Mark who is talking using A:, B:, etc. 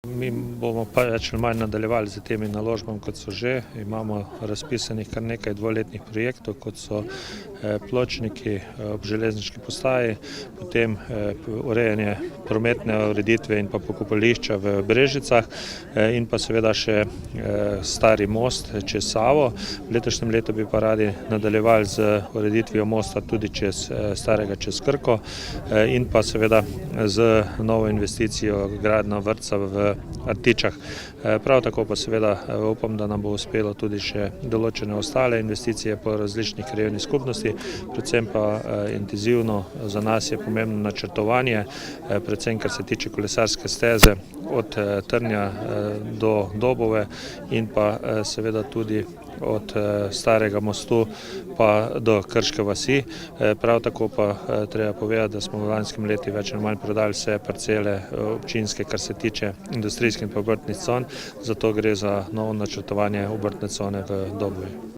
A: Mi bomo pa več ali manj nadaljevali z temi naložbami, kot so že. Imamo razpisanih kar nekaj dvoletnih projektov, kot so pločniki ob železniški postaji, potem urejanje prometne ureditve in pa pokopališča v Brežicah in pa seveda še stari most čez Savo. V letošnjem letu bi pa radi nadaljevali z ureditvijo mosta tudi starega čez Krko in pa seveda z novo investicijo gradnja vrtca v Artičah. Prav tako pa seveda upam, da nam bo uspelo tudi še določene ostale investicije po različnih krajevnih skupnosti, predvsem pa intenzivno za nas je pomembno načrtovanje, predvsem kar se tiče kolesarske steze od Trnja do Dobove in pa seveda tudi od starega mostu pa do Krške vasi. Prav tako pa treba povedati, da smo v lanskem letu več ali manj prodali vse parcele občinske, kar se tiče industrijskih in obrtnih con, zato gre za novo načrtovanje obrtne cone v Dobovi.